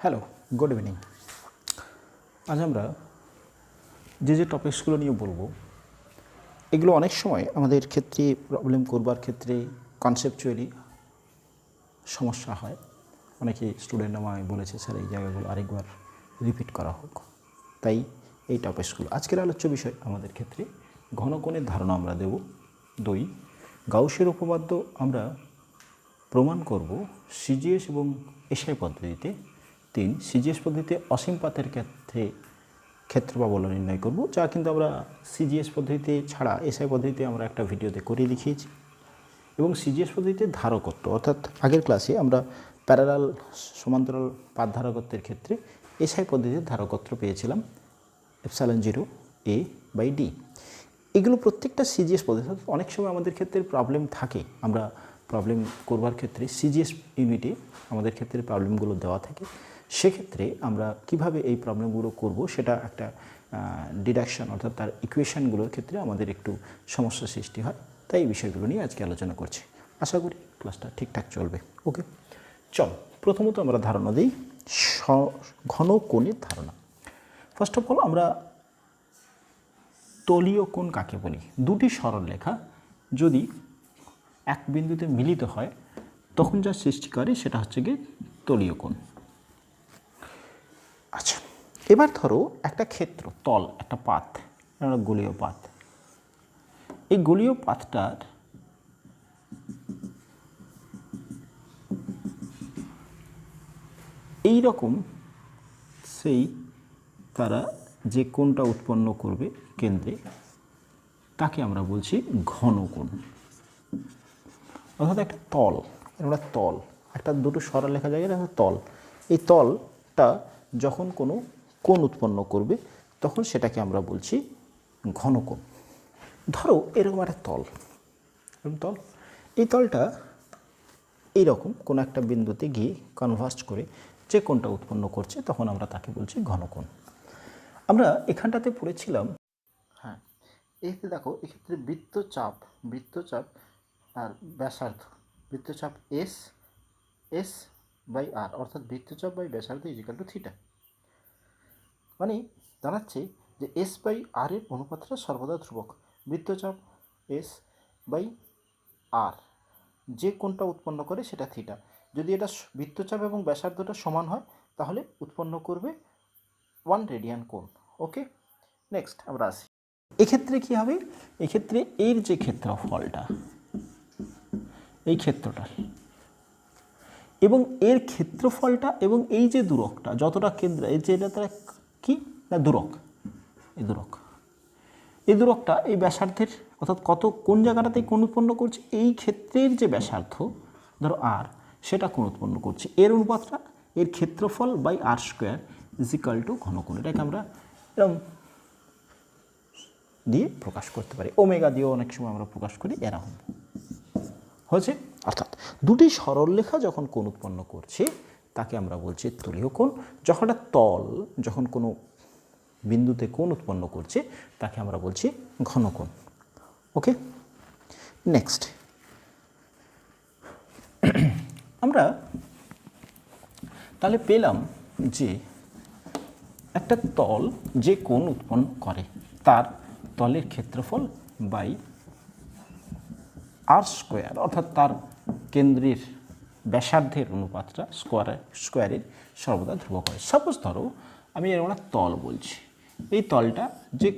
Hello, good evening. আজ আমরা যে টপিকসগুলো নিয়ে বলবো এগুলো অনেক সময় আমাদের ক্ষেত্রে প্রবলেম করবার ক্ষেত্রে কনসেপচুয়ালি সমস্যা হয়। অনেকে স্টুডেন্ট আমায় বলেছে স্যার এই জায়গাগুলো আরেকবার রিপিট করা হোক, তাই এই টপিকসগুলো। আজকের আলোচ্য বিষয় আমাদের ক্ষেত্রে ঘনকোণের ধারণা আমরা দেব। 2, গাউসের উপপাদ্য আমরা প্রমাণ করব সিজিএস এবং এসআই পদ্ধতিতে। 3, সিজিএস পদ্ধতিতে অসীম পাতের ক্ষেত্রে ক্ষেত্রপ্রবল নির্ণয় করব, যা কিন্তু আমরা সিজিএস পদ্ধতিতে ছাড়া এসআই পদ্ধতিতে আমরা একটা ভিডিওতে করে দেখিয়েছি। এবং সিজিএস পদ্ধতিতে ধারকত্ব, অর্থাৎ আগের ক্লাসে আমরা প্যারালাল সমান্তরাল পাত ধারকত্বের ক্ষেত্রে এসআই পদ্ধতিতে ধারকত্ব পেয়েছিলাম ε0 a/d। এগুলো প্রত্যেকটা সিজিএস পদ্ধতি। অনেক সময় আমাদের ক্ষেত্রে প্রবলেম থাকে, আমরা প্রবলেম করবার ক্ষেত্রে সিজিএস ইউনিটে আমাদের ক্ষেত্রে প্রবলেমগুলো দেওয়া থাকে। সেক্ষেত্রে আমরা কিভাবে এই প্রবলেমগুলো করব সেটা একটা ডিডাকশন অর্থাৎ তার ইকুয়েশনগুলোর ক্ষেত্রে আমাদের একটু সমস্যা সৃষ্টি হয়। তাই এই বিষয়গুলো নিয়ে আজকে আলোচনা করছি। আশা করি ক্লাসটা ঠিকঠাক চলবে। ওকে, চল প্রথমত আমরা ধারণা দিই ঘনকোণের ধারণা। ফার্স্ট অফ অল আমরা তলীয় কোণ কাকে বলি? দুটি সরলরেখা যদি এক বিন্দুতে মিলিত হয় তখন যা সৃষ্টি করে সেটা হচ্ছে গিয়ে তলীয় কোণ। আচ্ছা, এবার ধরো একটা ক্ষেত্র, তল, একটা পাত, একটা গোলীয় পাত। এই গোলীয় পাতটার এই রকম সেই তারা যে কোণটা উৎপন্ন করবে কেন্দ্রে তাকে আমরা বলছি ঘনকোণ। অর্থাৎ একটা তল, আমরা তল, একটা দুটো সরলরেখা জায়গায় একটা তল, এই তলটা যখন কোনো কোণ উৎপন্ন করবে তখন সেটাকে আমরা বলছি ঘনকোণ। ধরো এরকম একটা তল, এই তলটা এইরকম কোনো একটা বিন্দুতে গিয়ে কনভার্জ করে যে কোণটা উৎপন্ন করছে তখন আমরা তাকে বলছি ঘনকোণ। আমরা এখানটাতে পড়েছিলাম, হ্যাঁ, এতে দেখো এক্ষেত্রে বৃত্তচাপ আর ব্যাসার্ধ, বৃত্তচাপ S/r, অর্থাৎ বৃত্তচাপ বাই ব্যাসার্ধ ইজিক্যাল টু থিটা। মানে দাঁড়াচ্ছে যে S/r এর অনুপাতটা সর্বদা ধ্রুবক। বৃত্তচাপ S/r যে কোণটা উৎপন্ন করে সেটা থিটা। যদি এটা বৃত্তচাপ এবং ব্যাসার্ধটা সমান হয় তাহলে উৎপন্ন করবে 1 রেডিয়ান কোণ। ওকে, নেক্সট আমরা আসি। এক্ষেত্রে কী হবে? এক্ষেত্রে এর যে ক্ষেত্রফলটা, এই ক্ষেত্রটা এবং এর ক্ষেত্রফলটা এবং এই যে দূরকটা যতটা কেন্দ্র, এই যে এটা তারা কি না দূরক, এই দূরকটা এই ব্যাসার্ধের অর্থাৎ কোন জায়গাটাতে কোণ উৎপন্ন করছে, এই ক্ষেত্রের যে ব্যাসার্ধ ধরো আর, সেটা কোণ উৎপন্ন করছে, এর অনুপাতটা এর ক্ষেত্রফল বাই r² ইজিক্যাল টু ঘনকোণ। এটাকে আমরা এরকম দিয়ে প্রকাশ করতে পারি, ওমেগা দিয়েও অনেক সময় আমরা প্রকাশ করি, এরকম হয়েছে। অর্থাৎ দুটি সরলরেখা যখন কোণ উৎপন্ন করছে তাকে আমরা বলছি তলীয় কোণ। যখন একটা তল যখন কোনো বিন্দুতে কোণ উৎপন্ন করছে তাকে আমরা বলছি ঘনকোণ। ওকে, নেক্সট আমরা তাহলে পেলাম যে একটা তল যে কোণ উৎপন্ন করে তার তলের ক্ষেত্রফল বাই r², অর্থাৎ তার কেন্দ্রের ব্যাসার্ধের অনুপাতটা স্কোয়ারের সর্বদা ধ্রুবক হয়। সাপোজ ধরো আমি এরকম একটা তল বলছি, এই তলটা যে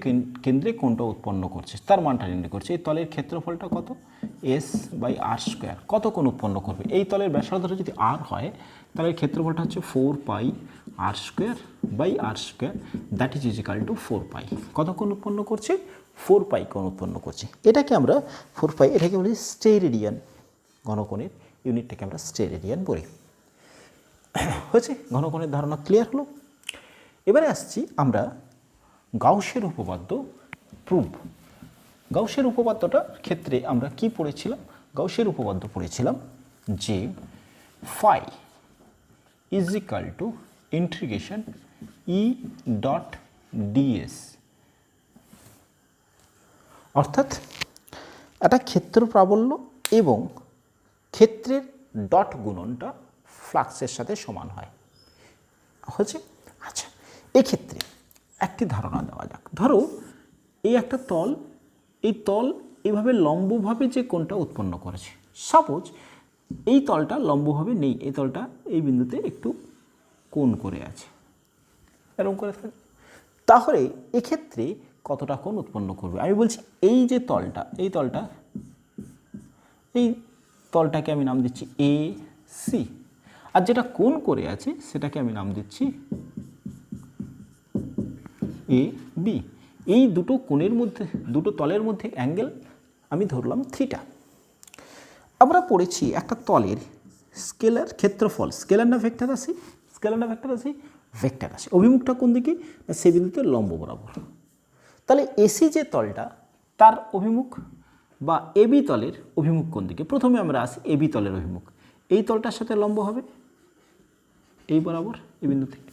কেন্দ্রে কোণটা উৎপন্ন করছে তার মানটা নির্ণয় করছে। এই তলের ক্ষেত্রফলটা কত? S/r²। কত কোণ উৎপন্ন করবে? এই তলের ব্যাসার্ধটা যদি r হয় তাহলে ক্ষেত্রফলটা হচ্ছে 4πr²/r², that is is equal two 4π। কত কোণ উৎপন্ন করছে? 4π কোণ উৎপন্ন করছে। এটাকে আমরা 4π, এটাকে বলি স্টেরেডিয়ান। ঘনকোণের ইউনিটটাকে আমরা স্টেরেডিয়ান বলি। হয়েছে, ঘনকোণের ধারণা ক্লিয়ার হলো। এবারে আসছি আমরা গাউসের উপপাদ্য প্রুভ। গাউসের উপপাদ্যটার ক্ষেত্রে আমরা কি পড়েছিলাম? গাউসের উপপাদ্য পড়েছিলাম যে phi is equal two integration E.ds, অর্থাৎ একটা ক্ষেত্র প্রাবল্য এবং ক্ষেত্রের ডট গুণনটা ফ্লাক্সের সাথে সমান হয়। হচ্ছে। আচ্ছা, এক্ষেত্রে একটি ধারণা দেওয়া যাক। ধরো এই একটা তল, এই তল এইভাবে লম্বভাবে যে কোণটা উৎপন্ন করেছে, সাপোজ এই তলটা লম্বভাবে নেই, এই তলটা এই বিন্দুতে একটু কোণ করে আছে, এরকম করে থাকে, তাহলে এক্ষেত্রে কতটা কোণ উৎপন্ন করবে? আমি বলছি এই যে তলটা, এই তলটাকে আমি নাম দিচ্ছি এ সি, আর যেটা কোণ করে আছে সেটাকে আমি নাম দিচ্ছি এ বি। এই দুটো কোণের মধ্যে, দুটো তলের মধ্যে অ্যাঙ্গেল আমি ধরলাম থিটা। আমরা পড়েছি একটা তলের স্কেলার ক্ষেত্রফল, স্কেলার না ভেক্টর রাশি, স্কেলার না ভেক্টর রাশি, ভেক্টর রাশি, অভিমুখটা কোন দিকে? না সে বিন্দুতে লম্ব বরাবর। তাহলে এসি যে তলটা তার অভিমুখ বা এবি তলের অভিমুখ কোন দিকে? প্রথমে আমরা আসি এবি তলের অভিমুখ, এই তলটার সাথে লম্ব হবে এই বরাবর, এই বিন্দু থেকে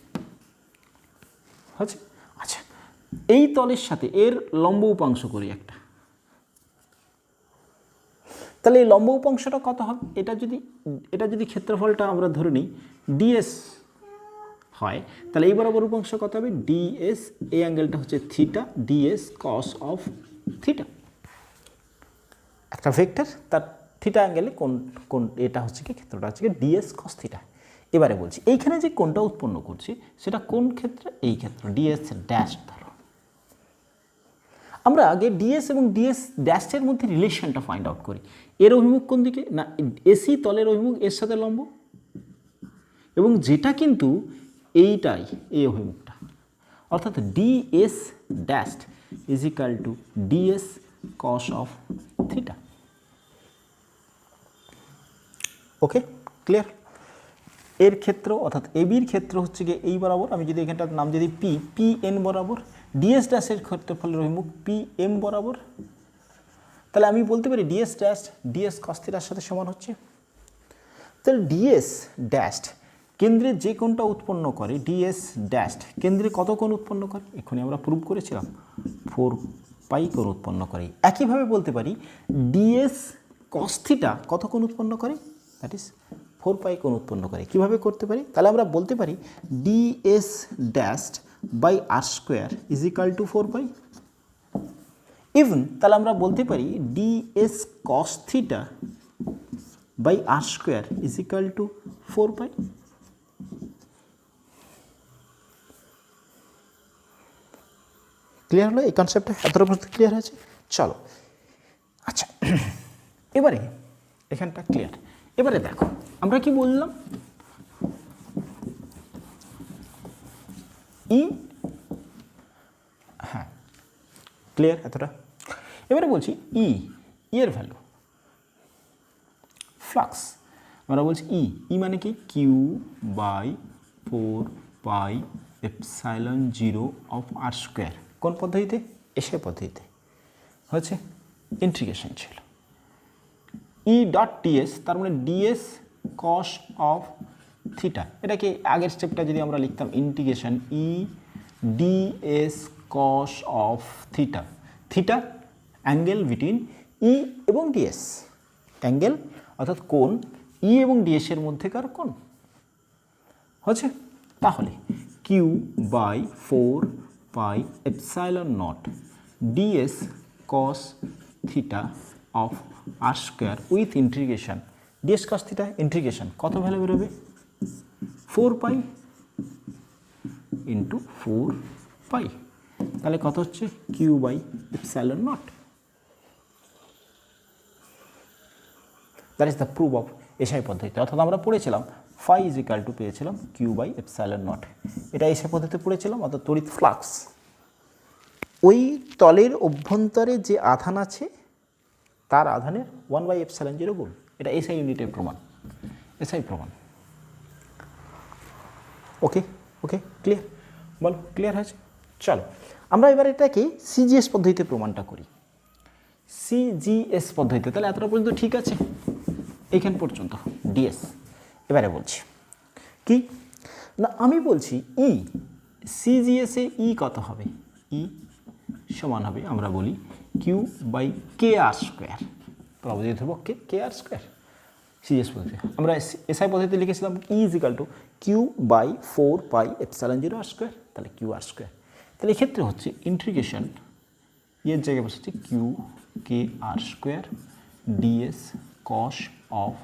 হচ্ছে। আচ্ছা, এই তলের সাথে এর লম্ব উপাংশ করি একটা, তাহলে এই লম্ব উপাংশটা কত হবে? এটা যদি ক্ষেত্রফলটা আমরা ধরে নিই ডিএস হয়, তাহলে এই বরাবর উপাংশ কত হবে? ডিএস, এই অ্যাঙ্গেলটা হচ্ছে theta, DS cos of theta. একটা ভেক্টর তার থিটা অ্যাঙ্গেলে কোন এটা হচ্ছে কি, ক্ষেত্রটা হচ্ছে কি ডিএস কস থিটা। এবারে বলছি এইখানে যে কোণটা উৎপন্ন করছি সেটা কোন ক্ষেত্রে? এই ক্ষেত্র ডিএস ড্যাশ ধরো। আমরা আগে ডিএস এবং ডিএস ড্যাশের মধ্যে রিলেশনটা ফাইন্ড আউট করি। এর অভিমুখ কোন দিকে? না এসি তলের অভিমুখ এর সাথে লম্ব, এবং যেটা কিন্তু এইটাই, এই অভিমুখটা, অর্থাৎ DS dash is equal two DS cos of theta. Okay, clear? এর ক্ষেত্র অর্থাৎ এবির ক্ষেত্র হচ্ছে গিয়ে এই বরাবর, আমি যদি এখানটার নাম যদি পি এন বরাবর, ডিএস ড্যাশের ক্ষেত্রফলের অভিমুখ পি এম বরাবর, তাহলে আমি বলতে পারি ডিএস ড্যাশ ডিএস কস থিটার সাথে সমান হচ্ছে। তাহলে ডিএস ড্যাশ কেন্দ্রে যে কোণটা উৎপন্ন করে, ডিএস ড্যাশ কেন্দ্রে কত কোণ উৎপন্ন করে? এক্ষুনি আমরা প্রুভ করেছিলাম 4 পাই কোণ উৎপন্ন করে। একইভাবে বলতে পারি ডিএস কস থিটা কত কোণ উৎপন্ন করে? দ্যাট ইজ 4 পাই কোণ উৎপন্ন করে। কিভাবে করতে পারি? তাহলে আমরা বলতে পারি DS dash by R square is equal to 4 pi. Even তাহলে আমরা বলতে পারি DS cos theta by R square is equal to 4 pi. Clear হলো? এই কনসেপ্টটা এতটা পর্যন্ত ক্লিয়ার হয়েছে? চলো, আচ্ছা এবারে এখানটা ক্লিয়ার। এবারে দেখো আমরা কি বললাম, ই, হ্যাঁ ক্লিয়ার এতটা। এবারে বলছি ই এর ভ্যালু, ফ্লাক্স আমরা বলছি ই মানে কি? Q by 4 pi epsilon 0 of R square. কোন পদ্ধতিতে? এসে পদ্ধতিতে হচ্ছে ইন্টিগ্রেশন ছিল। ই ডট ডিএস, তার মানে ডিএস কস অফ থিটা, এটাকে আগের স্টেপটা যদি আমরা লিখতাম integration E D S cos of theta, theta angle between E এবং ডিএস, অ্যাঙ্গেল অর্থাৎ কোণ ই এবং ডিএস এর মধ্যেকার কোণ হচ্ছে। তাহলে Q by 4 pi epsilon naught DS cos theta of R square with integration DS cos theta integration কত ভ্যালু বেরোবে? 4 পাই ইন্টু 4 পাই, তাহলে কত হচ্ছে? Q by epsilon naught. That is the proof of SI পদ্ধতিতে। অর্থাৎ আমরা পড়েছিলাম phi is equal to পেয়েছিলাম কিউ বাই এপসাইলন নট, এটা এসআই পদ্ধতিতে পড়েছিলাম। অর্থাৎ তড়িৎ ফ্লাক্স ওই তলের অভ্যন্তরে যে আধান আছে তার আধানের 1 বাই এপসাইলন 0 গুণ, এটা এসআই ইউনিটের প্রমাণ, এসআই প্রমাণ। ওকে ওকে ক্লিয়ার? বলো ক্লিয়ার হয়েছে? চলো আমরা এবার এটাকে সিজিএস পদ্ধতিতে প্রমাণটা করি। সিজিএস পদ্ধতিতে, তাহলে এতটা পর্যন্ত ঠিক আছে, এইখান পর্যন্ত ডিএস। এবারে বলছি কি না, আমি বলছি ই সিজিএসে ই কত হবে? ই সমান হবে, আমরা বলি Q by K R square, প্রবৃদ্ধি ধ্রুবক কে আর স্কোয়ার। সিজিএস পদ্ধতি আমরা এসআই পদ্ধতিতে লিখেছিলাম E is equal to Q by 4πε0 r square, তাহলে কিউ আর স্কোয়ার। তাহলে এক্ষেত্রে হচ্ছে ইন্টিগ্রেশন এর জায়গায় বসেছে q k R square D S cos of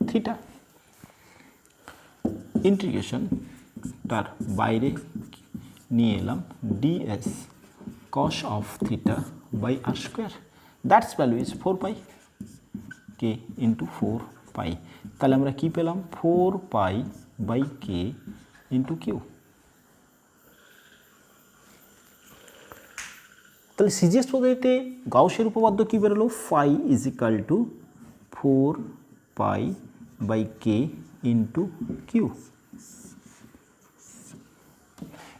theta. Integration তার বাইরে নিয়ে এলাম D S cos of theta by R square, that's value is 4π k into 4π। তাহলে আমরা কি পেলাম 4π বাই কে ইন্টু কিউ। তাহলে সিজিএস পদ্ধতিতে গাউসের উপপাদ্য কী বেরোলো, phi is equal two 4π by k into q.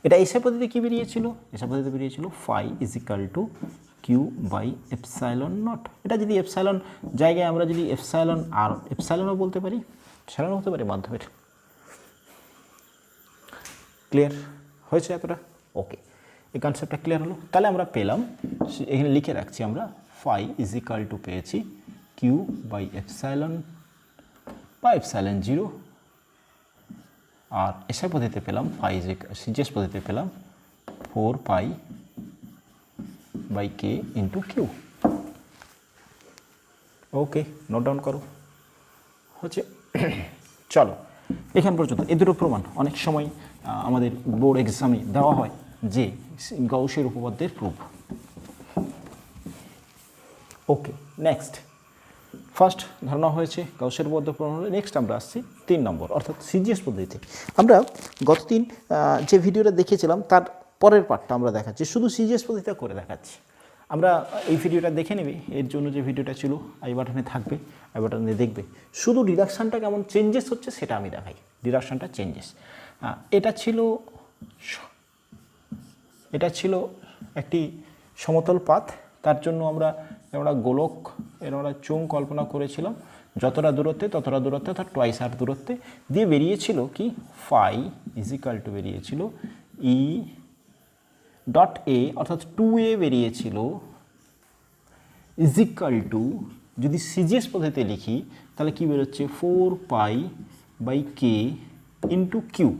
এটা এসআই পদ্ধতিতে কী বেরিয়েছিল, এসআই পদ্ধতিতে বেরিয়েছিল phi is equal to Q by epsilon naught. এটা যদি এপসাইলন জায়গায় আমরা যদি এপসাইলন আর এপসাইলনও বলতে পারি, এপসাইলন হতে পারে মাধ্যমের। ক্লিয়ার হয়েছে এতটা? ওকে, এই কনসেপ্টটা ক্লিয়ার হলো। তাহলে আমরা পেলাম, এখানে লিখে রাখছি আমরা, ফাই ইজ ইকাল টু পেয়েছি কিউ বাই এপসাইলন বা এপসাইলন 0, আর এসআই পদ্ধতিতে পেলাম ফাই ইজ সিজিএস পদ্ধতিতে পেলাম 4π by k into q. Okay, note down করো। হচ্ছে চলো এখান পর্যন্ত। এ দুটো প্রমাণ অনেক সময় আমাদের বোর্ড এক্সামে দেওয়া হয় যে গাউসের উপপাদ্যের প্রুফ। ওকে, নেক্সট ফার্স্ট ধারণা হয়েছে গাউসের উপপাদ্য প্রমাণ হলে। নেক্সট আমরা আসছি 3 নম্বর, অর্থাৎ সিজিএস পদ্ধতিতে। আমরা গত দিন যে ভিডিওটা দেখিয়েছিলাম তার পরের পার্টটা আমরা দেখাচ্ছি, শুধু সিজিএস পদ্ধতিটা করে দেখাচ্ছি। আমরা এই ভিডিওটা দেখে নেবে, এর জন্য যে ভিডিওটা ছিল আই বাটনে থাকবে, আই বাটনে দেখবে। শুধু ডিডাকশানটা কেমন চেঞ্জেস হচ্ছে সেটা আমি দেখাই, ডিডাকশানটা চেঞ্জেস। এটা ছিল একটি সমতল পাত, তার জন্য আমরা গোলক আমরা চোঙ কল্পনা করেছিলাম, যতটা দূরত্বে অর্থাৎ টুয়াইস আর দূরত্বে দিয়ে বেরিয়েছিল কি ফাই ইজ ইকাল টু বেরিয়েছিল ই ডট এ, অর্থাৎ 2a বেরিয়েছিল ইজ ইকাল টু, যদি সিজিএস পদ্ধতিতে লিখি তাহলে কি বেরোচ্ছে 4π by k into q.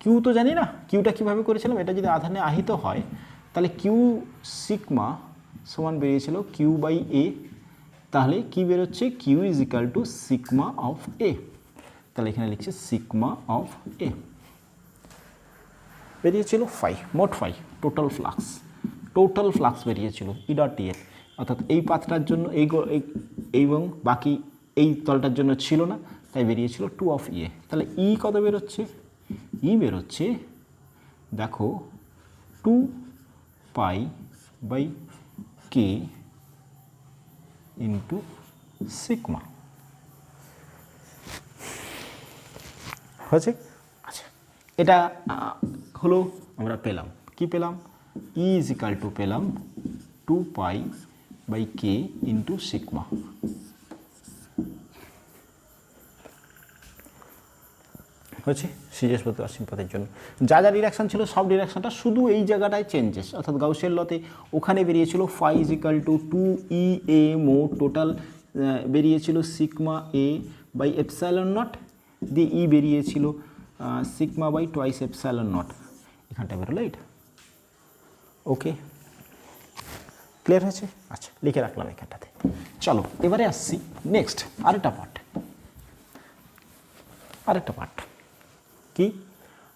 Q তো জানি না, কিউটা কীভাবে করেছিলাম, এটা যদি আধানে আহিত হয় তাহলে কিউ সিগমা সমান বেরিয়েছিল কিউ বাই এ, তাহলে কি বেরোচ্ছে q is equal to sigma of A. তাহলে এখানে লিখছে সিগমা অফ এ বেরিয়েছিল ফাই, মোট ফাই, টোটাল ফ্লাক্স বেরিয়েছিল ই ডট এ, অর্থাৎ এই পাথটার জন্য এবং বাকি এই তলটার জন্য ছিল না, তাই বেরিয়েছিল 2 অফ ইয়ে। তাহলে ই কত বেরোচ্ছে, ই বেরোচ্ছে দেখো 2π বাই কে ইন্টু সিগমা। হয়েছে? আচ্ছা, এটা হলো আমরা পেলাম, কি পেলাম, ই ইজ ইকাল টু পেলাম 2π বাই কে ইন্টু সিগমা। হয়েছে সিজিএস পদ্ধতি অসীম পথের জন্য। যা যা ডিরেকশন ছিল সব ডিরেকশনটা শুধু এই জায়গাটায় চেঞ্জেস, অর্থাৎ গাউসের লতে ওখানে বেরিয়েছিল phi is equal two 2EA মোট, টোটাল বেরিয়েছিল sigma A by epsilon naught, দিয়ে ই বেরিয়েছিল sigma by twice epsilon naught, এখানটা বেরোলো এটা। ওকে, ক্লিয়ার হয়েছে? আচ্ছা, লিখে রাখলাম এখানটাতে। চলো এবারে আসছি নেক্সট আরেকটা পার্ট কি,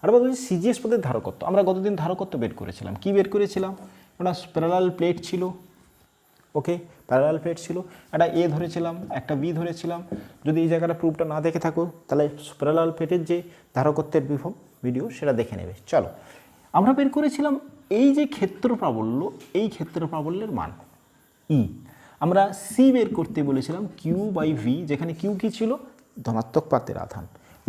আর বলছি সিজিএস পদের ধারকত্ব। আমরা গতদিন ধারকত্ব বের করেছিলাম, কি বের করেছিলাম, একটা প্যারালাল প্লেট ছিল। ওকে, প্যারালাল প্লেট ছিল, একটা এ ধরেছিলাম, একটা বি ধরেছিলাম। যদি এই জায়গাটা প্রুফটা না দেখে থাকো তাহলে প্যারালাল প্লেটের যে ধারকত্বের ভিডিও সেটা দেখে নেবে। চলো, আমরা বের করেছিলাম এই যে ক্ষেত্র প্রাবল্য, এই ক্ষেত্র প্রাবল্যের মান ই। আমরা সি বের করতে বলেছিলাম কিউ বাই ভি, যেখানে কিউ কি ছিল, ধনাত্মক পাতের আধান,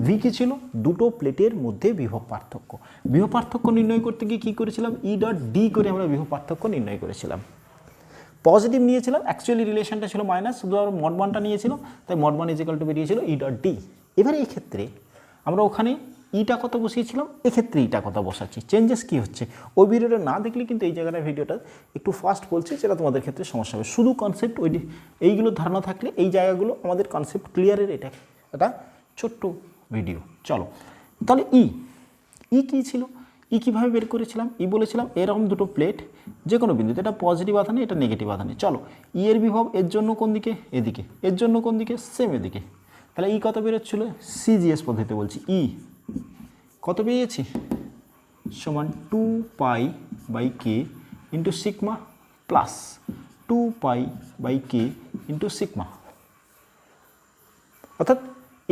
ভি কি ছিল, দুটো প্লেটের মধ্যে বিভব পার্থক্য। বিভব পার্থক্য নির্ণয় করতে গিয়ে কী করেছিলাম, ই ডট ডি করে আমরা বিভব পার্থক্য নির্ণয় করেছিলাম। পজিটিভ নিয়েছিলাম, অ্যাকচুয়ালি রিলেশনটা ছিল মাইনাস, শুধু আমরা মড ওয়ানটা নিয়েছিলাম, তাই mod one is equal to বেরিয়েছিল ই ডট ডি। এবারে এই ক্ষেত্রে আমরা ওখানে ইটা কত বসিয়েছিলাম, এক্ষেত্রে ইটা কত বসাচ্ছি। চেঞ্জেস কী হচ্ছে ওই ভিডিওটা না দেখলে কিন্তু এই জায়গাটা ভিডিওটা একটু ফাস্ট বলছে, যেটা তোমাদের ক্ষেত্রে সমস্যা হবে। শুধু কনসেপ্ট এইগুলো ধারণা থাকলে এই জায়গাগুলো আমাদের কনসেপ্ট ক্লিয়ারের এটা একটা ছোট্ট ভিডিও। চলো তাহলে ই কী ছিল, ই কীভাবে বের করেছিলাম, ই বলেছিলাম এরকম দুটো প্লেট যে কোনো বিন্দুতে, এটা পজিটিভ আধানে এটা নেগেটিভ আধানে, চলো ই এর বিভব এর জন্য কোন দিকে, এদিকে, এর জন্য কোন দিকে, সেম এদিকে, তাহলে ই কত বেরোচ্ছিল, সিজিএস পদ্ধতিতে বলছি, ই কত পেয়েছি সমান 2π/k into sigma plus 2π/k into sigma, অর্থাৎ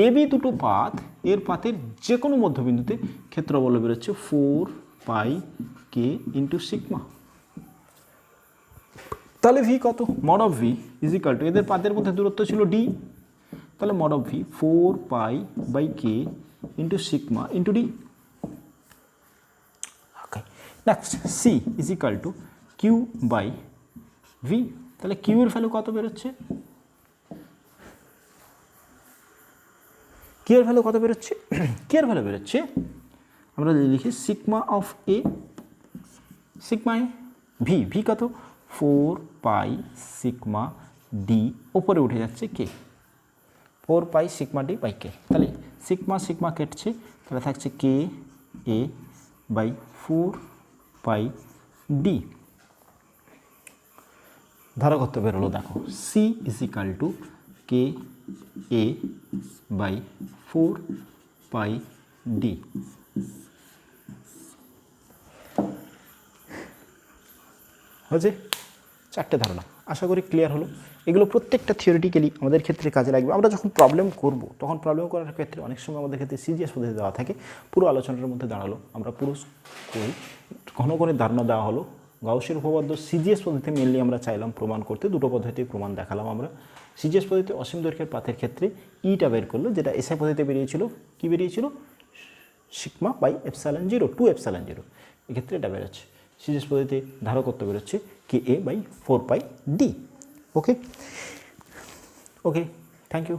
এ বি দুটো পাত, এর পাতের যে কোনো মধ্যবিন্দুতে ক্ষেত্রফল বেরোচ্ছে 4πk ইন্টু সিগমা। তাহলে ভি কত, mod of V is equal to, এদের পাতের মধ্যে দূরত্ব ছিল ডি, তাহলে mod of V 4π/k into sigma into D. Okay, next C is equal to Q by V, তাহলে কিউ এর ভ্যালু কত বেরোচ্ছে, কি এর ভ্যালু কত বেরোচ্ছে, কি এর ভ্যালু বেরোচ্ছে আমরা যদি লিখি sigma of A, sigma A, V কত 4π সিগমা ডি, ওপরে উঠে যাচ্ছে কে, 4π সিগমা ডি বাই কে, তাহলে সিগমা সিগমা কেটছে, তাহলে থাকছে কে এ বাই 4π ডি। ধারকত্ব বেরোলো দেখো, C is equal to K A by 4π D. হয়েছে চারটে ধারণা, আশা করি ক্লিয়ার হলো। এগুলো প্রত্যেকটা থিওরিটিক্যালি আমাদের ক্ষেত্রে কাজে লাগবে। আমরা যখন প্রবলেম করব তখন প্রবলেম করার ক্ষেত্রে অনেক সময় আমাদের ক্ষেত্রে সিজিএস পদ্ধতি দেওয়া থাকে, পুরো আলোচনার মধ্যে দাঁড়ালো আমরা পুরো করি, ঘন করে ধারণা দেওয়া হলো। গাউসের উপপাদ্য সিজিএস পদ্ধতিতে মেনলি আমরা চাইলাম প্রমাণ করতে, দুটো পদ্ধতিতে প্রমাণ দেখালাম আমরা। সিজিএস পদ্ধতিতে অসীম দৈর্ঘ্যের পাতের ক্ষেত্রে ইটা বের করলো, যেটা এসআই পদ্ধতিতে বেরিয়েছিল, কি বেরিয়েছিল সিগমা বাই এপসাইলন 0, 2ε0, এক্ষেত্রে এটা বেরোচ্ছে। সিজিএস পদ্ধতিতে ধারকত্ব বেরোচ্ছে K A by 4π D. Okay, thank you.